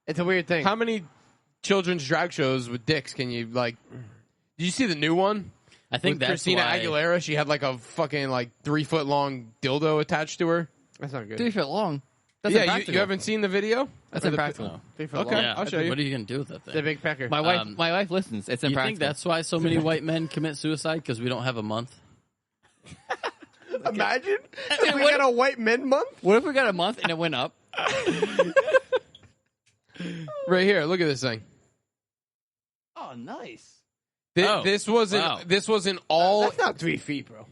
It's a weird thing. How many children's drag shows with dicks can you like? Did you see the new one? I think with that's Christina why... Aguilera. She had like a fucking 3 foot long dildo attached to her. That's not good. 3 foot long. That's Yeah, impractical. you haven't seen the video? That's Or the- impractical. 3 foot Okay. long. Yeah, I'll show you. What are you gonna do with that thing? It's a big pecker. My wife listens. It's You impractical. think that's why so many white men commit suicide? Because we don't have a month? Imagine if we got a white men month. What if we got a month and it went up? Right here, look at this thing. Oh, nice. Oh, This wasn't. wow. This wasn't all. That's not 3 feet, bro.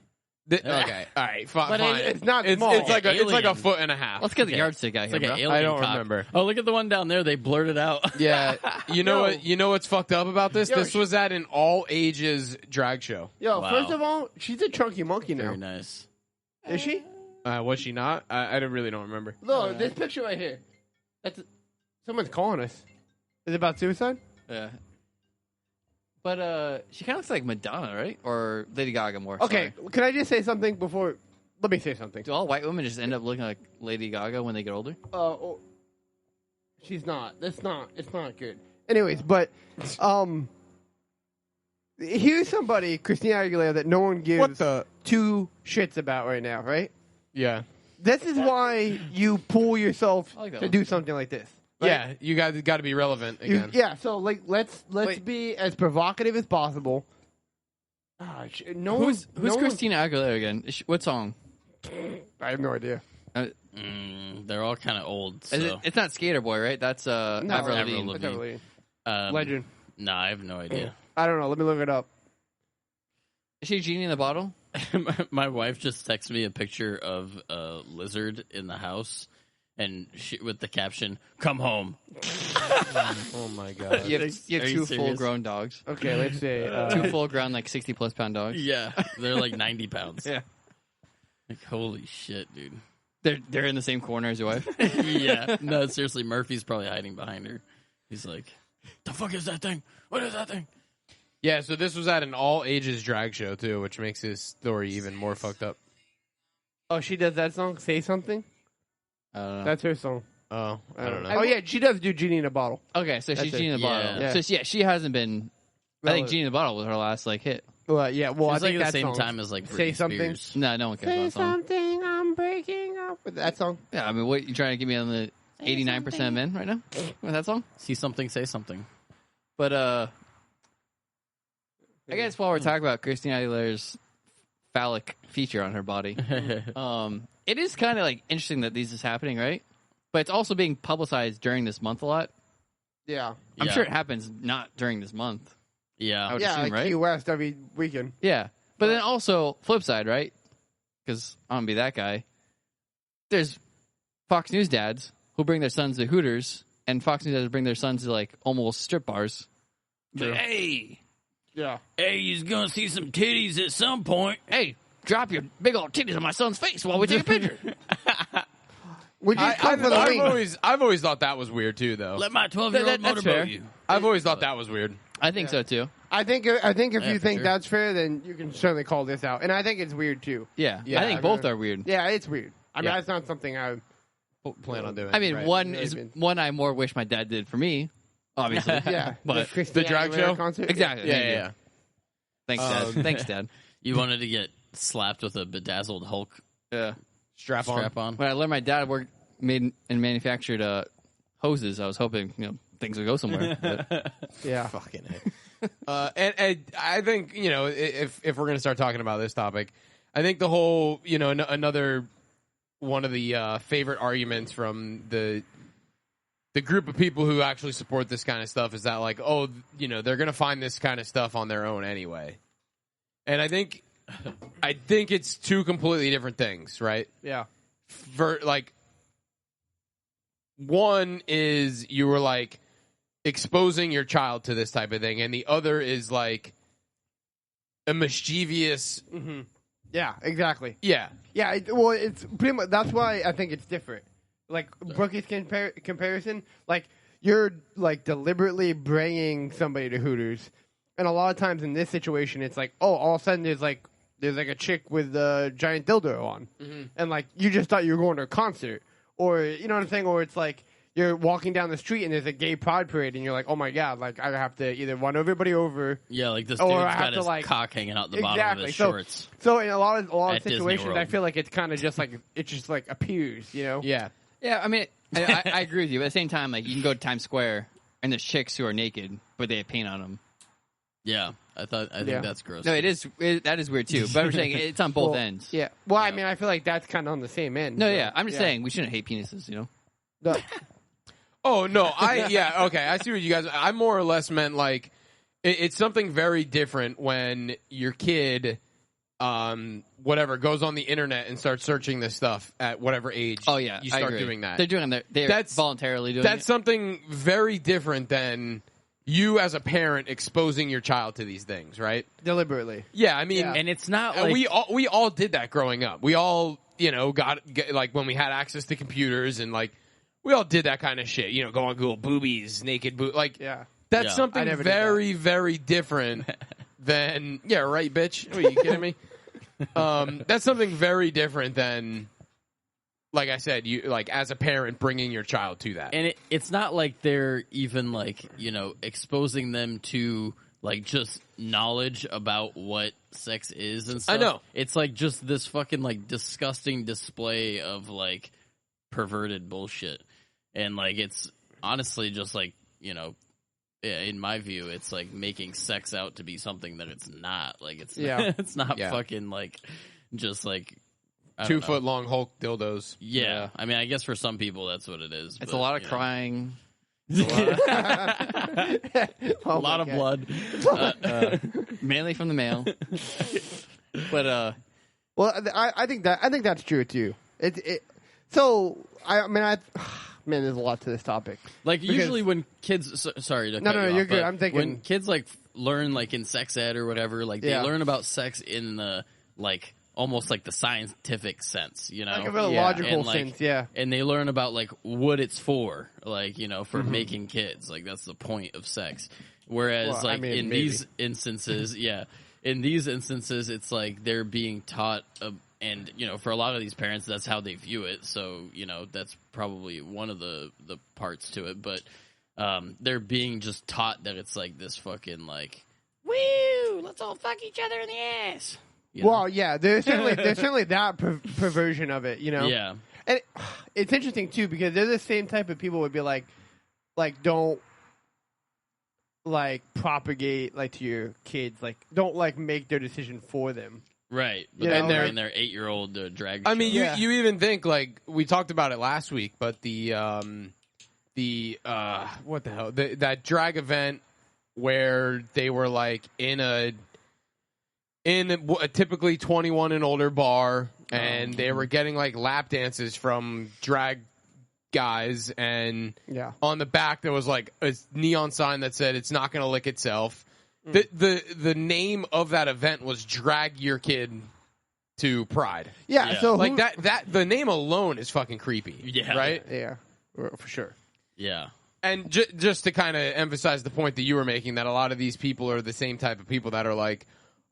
Okay, all right, fine. But fine. it's not It's, small. it's like a Alien. foot and a half. Let's get the yardstick out It's here, like bro. an alien I don't cock. remember. Oh, look at the one down there. They blurted out. Yeah, you know Yo. what? You know what's fucked up about this? Yo, This was at an all ages drag show. Yo, Wow. first of all, she's a chunky monkey now. Very nice. Is she? Was she not? I really don't remember. Look, this picture right here. Someone's calling us. Is it about suicide? Yeah. But she kind of looks like Madonna, right? Or Lady Gaga more. Okay, Sorry. can I just say something before? Let me say something. Do all white women just end up looking like Lady Gaga when they get older? She's not. It's not good. Anyways, but here's somebody, Christina Aguilera, that no one gives What the? two shits about right now, right? Yeah, This is why you pull yourself I like that to one. do something like this. Right? yeah. You got to be relevant You- again. yeah. So let's Wait. be as provocative as possible. Who's Christina Aguilera again? What song? I have no idea. They're all kind of old. So. Is it, it's not Skater Boy, right? That's Avril Avril Lavigne. Lavigne. That's not really- Legend. Legend. No, I have no idea. I don't know. Let me look it up. Is she a genie in the bottle? My wife just texted me a picture of a lizard in the house, and with the caption, "Come home." Oh my god. You have Are you two serious? full-grown dogs. Okay, let's see. Two full-grown, like 60-plus pound dogs. Yeah, they're like 90 pounds. Yeah. Like, holy shit, dude. They're in the same corner as your wife. Yeah. No, seriously, Murphy's probably hiding behind her. He's like, "The fuck is that thing? What is that thing?" Yeah, so this was at an all ages drag show too, which makes his story even more fucked up. Oh, she does that song. Say something. I don't know. That's her song. Oh, I don't know. Oh yeah, she does do Genie in a Bottle. Okay, so she's That's it. Genie in the Yeah. Bottle. Yeah. So she hasn't been. I think Genie in the Bottle was her last hit. Well, yeah. Well, It I was like think at the that same song. time as like Say Britney something. Spears. No, no one cares Say about that song. something. I'm breaking up with that song. Yeah, I mean, what you trying to get me on the 89% of men right now with that song? See something, say something. But I guess while we're talking about Christina Aguilera's phallic feature on her body, it is kind of like interesting that this is happening, right? But it's also being publicized during this month a lot. Yeah. I'm Yeah. sure it happens not during this month. I Yeah. would Yeah, assume, like right? Key West every weekend. Yeah, but then also flip side, right? Because I'm gonna be that guy. There's Fox News dads who bring their sons to Hooters, and Fox News dads bring their sons to like almost strip bars. But, hey, Yeah. you's gonna see some titties at some point. Hey, drop your big old titties on my son's face while we take a picture. We just come for the wing. I've always thought that was weird too, though. Let my 12-year-old That's motorboat fair. you. I've always thought that was weird. I think so too. I think if Yeah, you for think sure. that's fair, then you can certainly call this out. And I think it's weird too. Yeah, Yeah, I think I both mean- are weird. Yeah, it's weird. I mean, Yeah. that's not something I Plan on doing. I mean, right. one Yeah, is I mean- one I more wish my dad did for me, obviously. Yeah. But Christina the drag Aguilera show? concert. exactly. Yeah, Thank you. yeah. Thanks, Dad. Thanks, Dad. You wanted to get slapped with a bedazzled Hulk Yeah. Strap on. strap on. When I learned my dad made and manufactured hoses, I was hoping things would go somewhere. But Yeah. Fucking A. And I think, if we're going to start talking about this topic, I think the whole, another one of the favorite arguments from the group of people who actually support this kind of stuff is that, like, they're going to find this kind of stuff on their own anyway. And I think it's two completely different things, right? Yeah. One is you were like exposing your child to this type of thing, and the other is like a mischievous. Mm-hmm. Yeah, exactly. Yeah, Yeah, it's pretty much, that's why I think it's different. Like, Brookie's comparison, like, you're, like, deliberately bringing somebody to Hooters, and a lot of times in this situation, it's like, all of a sudden there's a chick with a giant dildo on, and, like, you just thought you were going to a concert, or, you know what I'm saying, or it's like, you're walking down the street and there's a gay pride parade and you're like, oh my god, like I have to either run everybody over. Yeah, like this Or dude's I have got to, his like- cock hanging out the bottom of his So- shorts. So in a lot of At Disney situations, World. I feel like it's kind of just like it just like appears, you know? Yeah. Yeah, I mean, I agree with you. But at the same time, like you can go to Times Square and there's chicks who are naked, but they have paint on them. Yeah, I think Yeah. that's gross. No, that is weird too. But I'm saying it's on both Well, ends. Yeah. Well, I Yeah. mean, I feel like that's kind of on the same end. No, so, yeah. I'm just saying we shouldn't hate penises. You know. No. Oh no, okay. I see what you guys. I more or less meant like it's something very different when your kid, whatever, goes on the internet and starts searching this stuff at whatever age. Oh yeah, you I start agree. doing that. They're doing it. They're That's- voluntarily doing That's it. something very different than you as a parent exposing your child to these things, right? Deliberately. Yeah, I mean, Yeah. And it's not like we all did that growing up. We all, got like when we had access to computers and like we all did that kind of shit. Go on Google boobies, naked like Yeah. that's Yeah. I something never did that. very very different than yeah, right, bitch. Are you kidding me? That's something very different than, like I said, you like as a parent bringing your child to that. and it's not like they're even like exposing them to like just knowledge about what sex is and stuff. I know. It's like just this fucking like disgusting display of like perverted bullshit, and like it's honestly just like in my view, it's like making sex out to be something that it's not. Like it's Yeah. it's not Yeah. fucking like just like I don't 2 know. foot long Hulk dildos. Yeah, I mean, I guess for some people that's what it is. It's but, a lot of you know. crying. a Oh lot my of God. blood. Mainly from the male. But Well, I think that's true too. So man, there's a lot to this topic. Like Because- usually when kids, sorry to No, cut no, you you're off, good. but I'm thinking- when kids like learn like in sex ed or whatever, like they Yeah. learn about sex in the like almost like the scientific sense, Like a real Yeah. logical And, like, sense, yeah. and they learn about like what it's for, like for Mm-hmm. making kids, like that's the point of sex. Whereas Well, I like mean, in maybe. these instances, in these instances, it's like they're being taught. And for a lot of these parents, that's how they view it. So that's probably one of the parts to it. But they're being just taught that it's like this fucking like, woo, let's all fuck each other in the ass. You know? Well, yeah, there's certainly that perversion of it, Yeah, And it's interesting too because they're the same type of people would be like don't like propagate like to your kids, like don't like make their decision for them. right. But You then know, they're like- in their 8-year-old drag. I mean, show. Yeah. you even think like we talked about it last week, but the what the hell that drag event where they were like in a typically 21 and older bar, and they were getting like lap dances from drag guys, and Yeah. on the back there was like a neon sign that said it's not going to lick itself. The name of that event was Drag Your Kid to Pride. Yeah, Yeah. so Like who- that the name alone is fucking creepy. Yeah. Right? Yeah, for sure. yeah, And just to kind of emphasize the point that you were making, that a lot of these people are the same type of people that are like,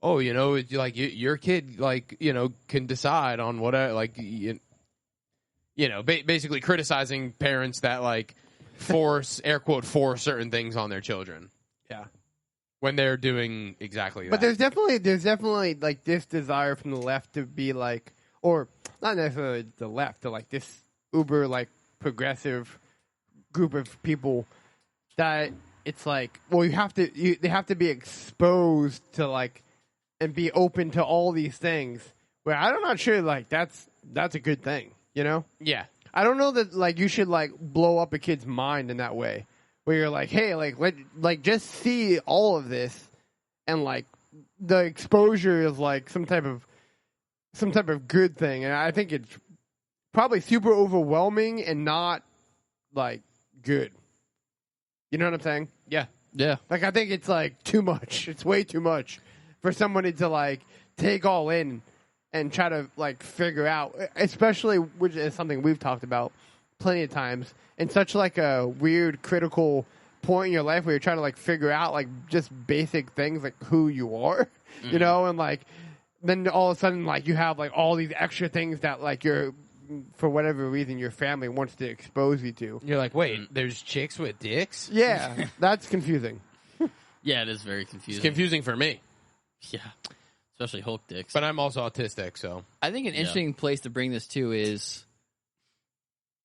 oh, like your kid, like, can decide on whatever, like, basically criticizing parents that like force, air quote, force certain things on their children. Yeah. When they're doing exactly that. But there's definitely like this desire from the left to be like, or not necessarily the left, to like this uber like progressive group of people that it's like, well, they have to be exposed to like and be open to all these things. Where I'm not sure like that's a good thing, yeah. I don't know that like you should like blow up a kid's mind in that way. Where you're like, hey, like just see all of this, and like the exposure is like some type of good thing, and I think it's probably super overwhelming and not like good. You know what I'm saying? Yeah. yeah, Like I think it's like too much. It's way too much for somebody to like take all in and try to like figure out, especially which is something we've talked about plenty of times, in such like a weird critical point in your life where you're trying to like figure out like just basic things like who you are, and like then all of a sudden like you have like all these extra things that like your for whatever reason your family wants to expose you to. You're like, wait, there's chicks with dicks? Yeah, that's confusing. Yeah, it is very confusing. It's confusing for me. Yeah, especially Hulk dicks. But I'm also autistic, so. I think an interesting place to bring this to is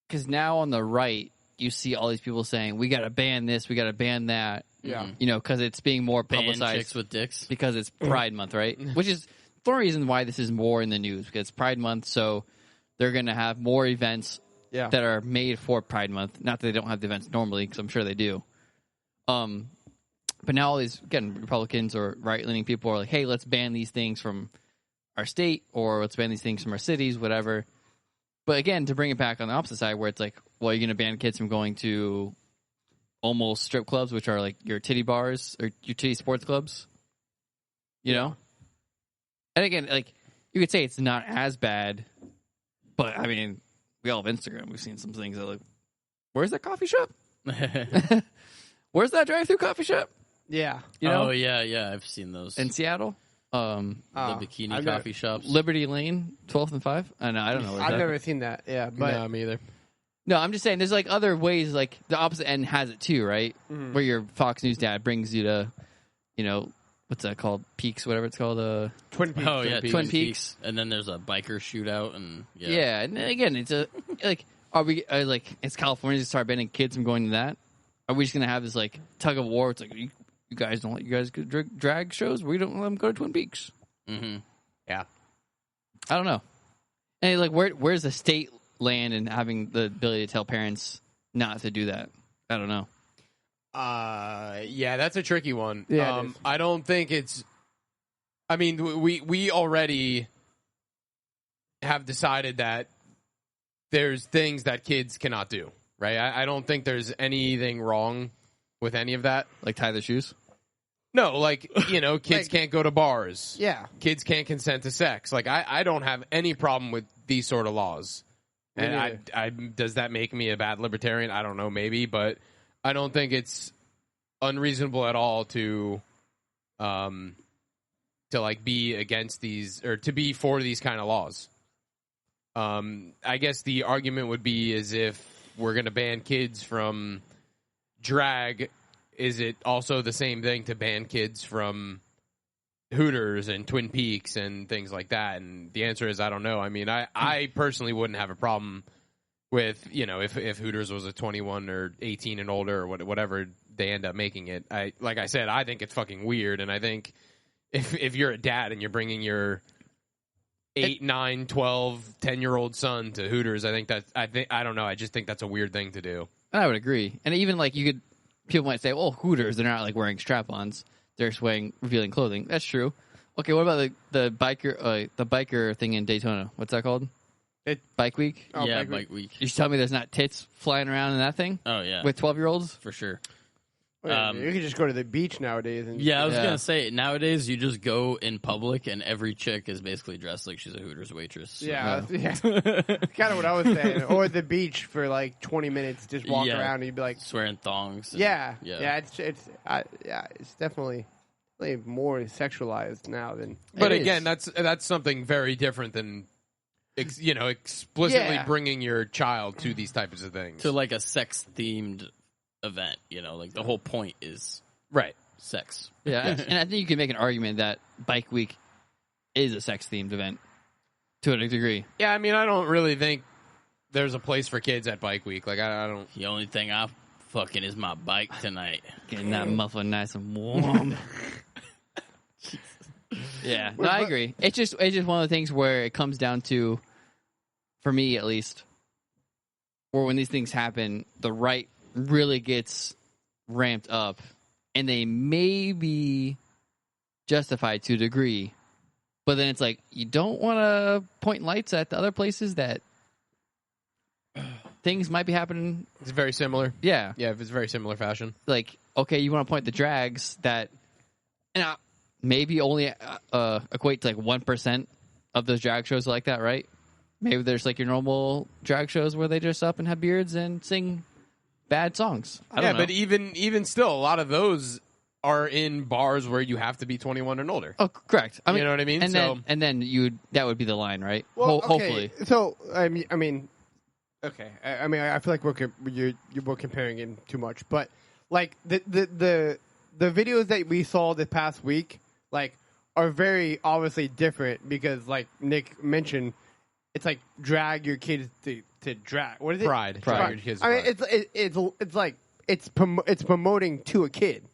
because now on the right, you see all these people saying, we got to ban this, we got to ban that. Yeah. You know, because it's being more Ban publicized. chicks with dicks. Because it's Pride Month, right? Which is the reason why this is more in the news, because it's Pride Month, so they're going to have more events that are made for Pride Month. Not that they don't have the events normally, because I'm sure they do. But now all these, again, Republicans or right-leaning people are like, hey, let's ban these things from our state, or let's ban these things from our cities, whatever. But again, to bring it back on the opposite side, where it's like, well, you're going to ban kids from going to almost strip clubs, which are like your titty bars or your titty sports clubs, you know? And again, like, you could say it's not as bad, but I mean, we all have Instagram. We've seen some things that like, where's that coffee shop? Where's that drive-through coffee shop? Yeah. You know? Oh, yeah, I've seen those. In Seattle? The bikini coffee shops. Liberty Lane, 12th and 5? I don't know. I've never seen that. Yeah, but No, me either. No, I'm just saying there's like other ways, like the opposite end has it too, right? Mm-hmm. Where your Fox News dad brings you to, you know, what's that called? Peaks, whatever it's called. Twin Peaks. Oh, yeah, Twin Peaks. And then there's a biker shootout. And Yeah, and again, it's a, like, are we, like, it's California to start banning kids from going to that? Are we just going to have this, like, tug of war? It's like, you guys don't let you guys go drag shows? We don't let them go to Twin Peaks. Mm-hmm. Yeah. I don't know. And, like, where's the state land and having the ability to tell parents not to do that? I don't know. Yeah, that's a tricky one. Yeah, it is. I don't think it's. I mean, we already have decided that there's things that kids cannot do, right? I don't think there's anything wrong with any of that. Like tie their shoes? No, like, you know, kids Like- can't go to bars. Yeah. Kids can't consent to sex. Like, I don't have any problem with these sort of laws. Me And I does that make me a bad libertarian? I don't know, maybe, but I don't think it's unreasonable at all to like be against these or to be for these kind of laws. I guess the argument would be is if we're going to ban kids from drag, is it also the same thing to ban kids from Hooters and Twin Peaks and things like that? And the answer is I don't know. I mean, I personally wouldn't have a problem with, you know, if Hooters was a 21 or 18 and older or whatever they end up making it. Like I said, I think it's fucking weird, and I think if you're a dad and you're bringing your 8, 9, 12, 10-year-old son to Hooters, I don't know. I just think that's a weird thing to do. I would agree. And even like people might say, well, Hooters, they're not like wearing strap-ons. They're just wearing revealing clothing. That's true. Okay, what about the biker thing in Daytona? What's that called? Bike Week? Oh, yeah, Bike Week. Bike Week. You should tell me there's not tits flying around in that thing? Oh, yeah. With 12-year-olds? For sure. You can just go to the beach nowadays. And Yeah, I was Yeah. going to say, nowadays you just go in public and every chick is basically dressed like she's a Hooters waitress. So. Yeah, that's kind of what I was saying. Or the beach for like 20 minutes, just walk Yeah. around and you'd be like, Swearing thongs. and- yeah, Yeah. it's definitely more sexualized now than. But It again, is. that's something very different than explicitly Yeah. bringing your child to these types of things. To like a sex-themed event, you know, like the whole point is Right. sex. Yeah, and I think you can make an argument that Bike Week is a sex-themed event to a degree. Yeah, I mean, I don't really think there's a place for kids at Bike Week. Like, I don't. The only thing I fucking is my bike tonight. Getting that muffin nice and warm. Yeah, no, I agree. It's just one of the things where it comes down to, for me at least, where when these things happen, the right really gets ramped up, and they may be justified to a degree, but then it's like you don't want to point lights at the other places that things might be happening. It's very similar. Yeah, Yeah, if it's very similar fashion. like, okay, you want to point the drags that, and maybe only equate to like 1% of those drag shows like that, right? Maybe there's like your normal drag shows where they dress up and have beards and sing bad songs. I don't know. But even still, a lot of those are in bars where you have to be 21 and older. Oh, correct. I mean, You know what I mean? And So- then that would be the line, right? Well, Hopefully. So I mean, okay. I mean, I feel like you're comparing it too much, but like the videos that we saw this past week, like, are very obviously different because, like Nick mentioned, it's like drag your kids to drag. What is it? Pride. Pride. Drag your kids to I mean, pride. it's like it's promoting to a kid.